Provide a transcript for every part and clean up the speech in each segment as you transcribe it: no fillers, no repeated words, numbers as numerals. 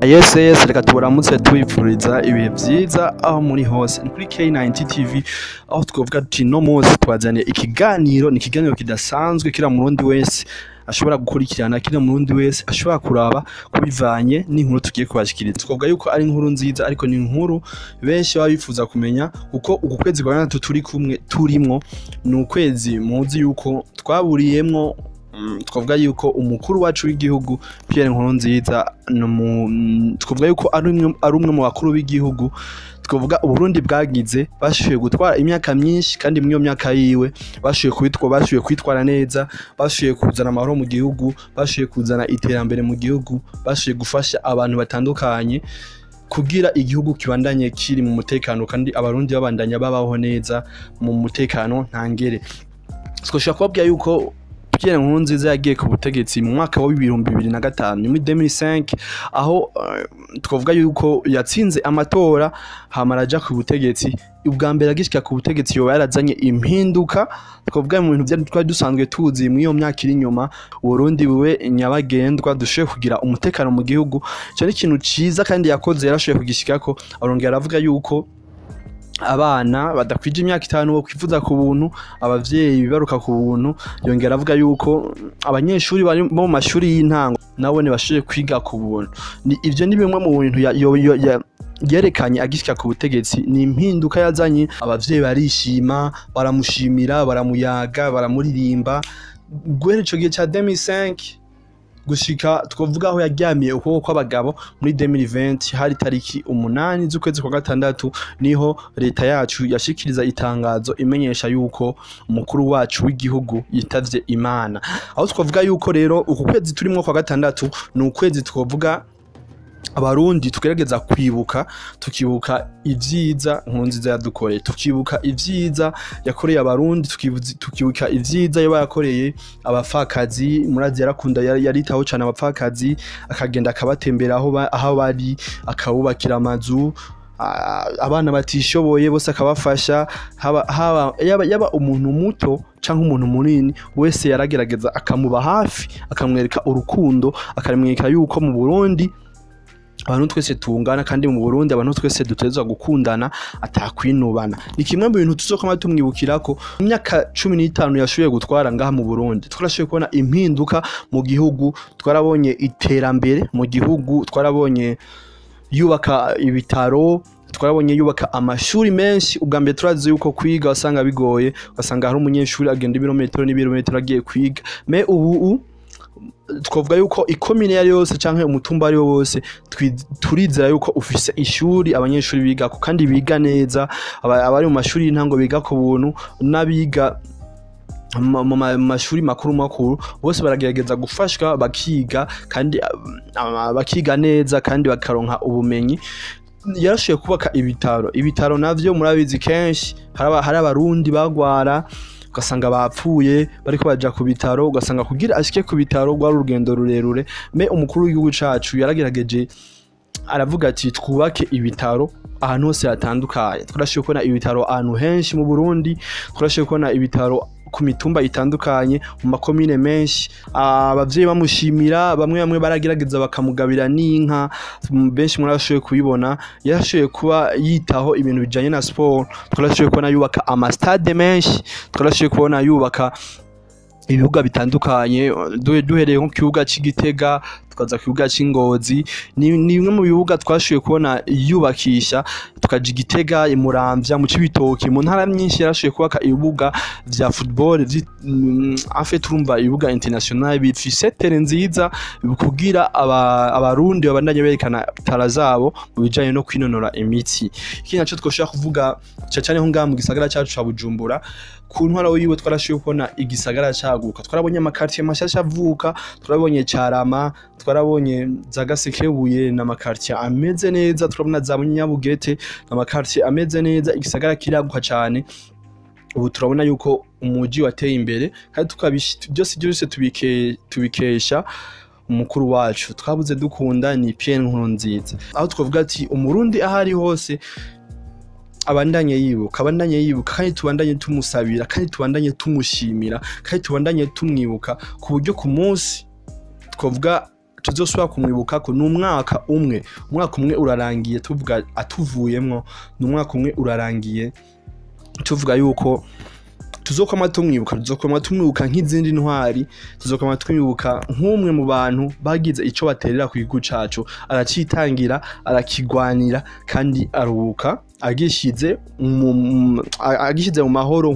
Yes, reka turamutse twipfuriza ibihe vyiza aho muri hose ni kuri K90 TV aho twovuga ati no munsi twazaniye ikiganiro, ni ikiganiro kidasanzwe kira murundi wese ashobora gukurikirana, kira murundi wese ashobora kuraba kubivanye n'inkuru tugiye kubashikiriza. Twovuga yuko ari inkuru nziza ariko ni inkuru benshi babifuza kumenya kuko uku kwezi kwa gatatu turi kumwe turimwo ni ukwezi muzi yuko twaburiyemwo. Twavuga yuko umukuru wacu w'igihugu Pierre Nkurunziza twavuga yuko ari umwe mu bakuru b'igihugu twavuga Uburundi bwagize, bashoboye gutwara imyaka myinshi kandi mu myaka yiwe bashoboye kwitwara neza, bashoboye kuzana amahoro mu gihugu, bashoboye kuzana iterambere mu gihugu, bashoboye gufasha abantu batandukanye kugira igihugu kibandanye kiri mu mutekano kandi abarundi babandanya babaho neza mu mutekano ntangere. Twoshaka kubabwira yuko Pierre Nkurunziza yagiye ku butegetsi mu mwaka wa 2005 muri 2005 aho twavuga yuko yatsinze amatora hamaraja ku butegetsi. Ubwa mbere agishika ku butegetsi yo yarazanye impinduka twavuga mu bintu byari dusanzwe tuzi mu iyo myaka iri nyuma Burundi buwe nyabagendwa dushoboye kugira umutekano mu gihugu. Cyo ni ikintu ciza kandi yakoze, yarashoboye kugishikako. Arongera aravuga yuko abana badakwije imyaka 5 bo kwifuza ku buntu, abavyeyi bibaruka ku buntu. Yongera avuga yuko abanyeshuri bari mu mashuri y'intango nabone bashoboye kwiga ku buntu. Ivyo ni bimwe mu bintu yerekanye agishika ku butegetsi, ni impinduka yazanye. Abavyeyi barishima, baramushimira, baramuyaga, baramuririmba. Guhera ico gihe ca 2005 gushika twovuga aho yaryamiye ukuboko kw'abagabo muri 2020 hari tariki 8 z'ukwezi kwa gatandatu niho leta yacu yashikiriza itangazo imenyesha yuko umukuru wacu w'igihugu yitavye Imana. Aho twovuga yuko rero uku kwezi turimo kwa gatandatu ni ukwezi twovuga abarundi tugerageza kwibuka, tukibuka ivyiza Nkurunziza yadukoreye, tukibuka ivyiza yakoreye abarundi, tukibuka ivyiza yabakoreye abafakazi. Murazi yarakunda yaritaho cyane abafakazi, akagenda akabatembera aho bari, akabubakira amazu, abana batishoboye bose akabafasha. Yaba umuntu muto canke umuntu munini wese yaragerageza akamuba hafi, akamwereka urukundo, akamwereka yuko mu Burundi abantu twese tungana kandi mu Burundi abantu twese dutezwa gukundana atakwinubana. Ni kimwe mu bintu tuzokoma tumwibukirako. Imyaka 15 yashoboye gutwara ngaha mu Burundi, twarashoboye kubona impinduka mu gihugu, twarabonye iterambere mu gihugu, twarabonye yubaka ibitaro, twarabonye yubaka amashuri menshi. Ubwa mbere turazi yuko kwiga wasanga bigoye, wasanga hari umunyeshuri agenda ibirometero n'ibirometero agiye kwiga. ubu twavuga yuko ikomine yari yose canke umutumba ari wose turizera yuko ufise ishuri abanyeshuri biga kandi biga neza. Abari mu mashuri y'intango biga ku buntu, n'abiga mu mashuri makuru bose baragerageza gufashwa bakiga kandi bakiga neza kandi bakaronka ubumenyi. Yarashoboye kubaka ibitaro navyo murabizi kenshi hari abarundi bagwara ugasanga bapfuye bariko baja ku bitaro, ugasanga kugira ashike ku bitaro rwari urugendo rurerure. Umukuru w'igihugu cacu yaragerageje aravuga ati twubake ibitaro ahantu hose hatandukanye. Twarashoboye kubona ibitaro ahantu henshi mu Burundi, twarashoboye kubona ibitaro ku mitumba itandukanye mu makomine menshi. Abavyeyi bamushimira, bamwe baragerageza bakamugabira n'inka, benshi murashoboye kubibona. Yarashoboye kuba yitaho ibintu bijanye na sport, twarashoboye kubona yubaka amastade menshi, twarashoboye kubona yubaka ibibuga bitandukanye. Duhereye nko kibuga c'Igitega tukaza kibuga c'Ingozi, ni bimwe mu bibuga twashoboye kubona yubakisha. Tukaja Igitega, Muramvya, mu Cibitoke, mu ntara nyinshi yarashoboye kubaka ibibuga vya football turumva ibibuga international bifise tere nziza kugira abarundi babandanye berekana tara zabo mu bijanye no kwinonora imitsi. Iki naco twoshaka kuvuga cyane ho ngaha mu gisagara cyacu ca Bujumbura. Ku ntwaro yiwe twarashoboye kubona igisagara caguka, twarabonye amakartier mashasha avuka, twarabonye Carama, twarabonye za Gasekebuye na makartier ameze neza, turabona za Munyabugete na makartier ameze neza. Igisagara kiraguka cyane. Ubu turabona yuko umuji wateye imbere kandi byose tubikesha umukuru wacu twabuze dukunda ni Pierre Nkurunziza. Aho twavuga ati umurundi ahari hose abandanye yibuka kandi tubandanye tumusabira kandi tubandanye tumushimira kandi tubandanye tumwibuka ku buryo ku munsi twavuga tuzosubira kumwibuka ko n'umwaka umwe urarangiye tuvuga atuvuyemwo n'umwaka umwe urarangiye tuvuga yuko tuzokoma tumwibuka nk'izindi ntwari, tuzokoma tumwibuka nk'umwe mu bantu bagize ico baterera ku gihugu cacu, aracitangira, arakigwanira kandi aruhuka agishize mu mahoro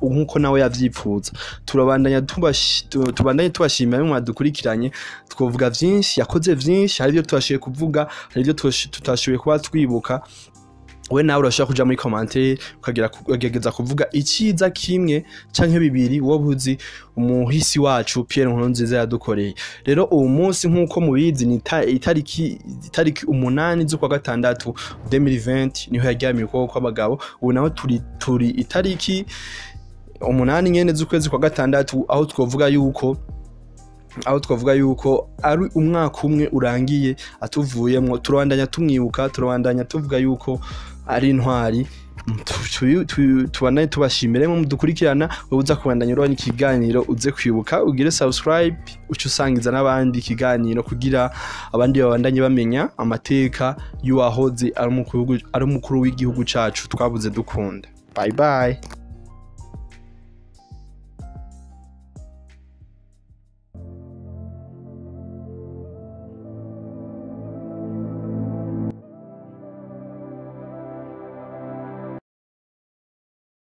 nkuko nawe yavyipfuza. Tubandanye tubashimira mu madukurikiranye, twovuga vyinshi, yakoze vyinshi, hari ibyo twashoboye kuvuga, hari ibyo tutashoboye kuba twibuka. We nawe urashaka kuja muri commentaire ukagegeza kuvuga iciza kimwe canke bibiri wowe uzi umuhisi wacu Pierre Nkurunziza yadukoreye. Rero uwo munsi nkuko mubizi ni itariki 8 z'ukwa gatandatu 2020 niho yaryamiye ukuboko kw'abagabo. Ubu naho turi itariki 8 nyene z'ukwezi kwa gatandatu, aho twavuga yuko ari umwaka umwe urangiye atuvuyemwo. Turabandanya tumwibuka, turabandanya tuvuga yuko ari intwari. Tubandanye tubashimire mu dukurikirana. Wowe uza kubandanya urabona ikiganiro, uze kwibuka ugire subscribe, uce usangiza n'abandi ikiganiro kugira abandi babandanye bamenya amateka y'uwahoze ari umukuru w'igihugu cacu twabuze dukunda. Bye bye.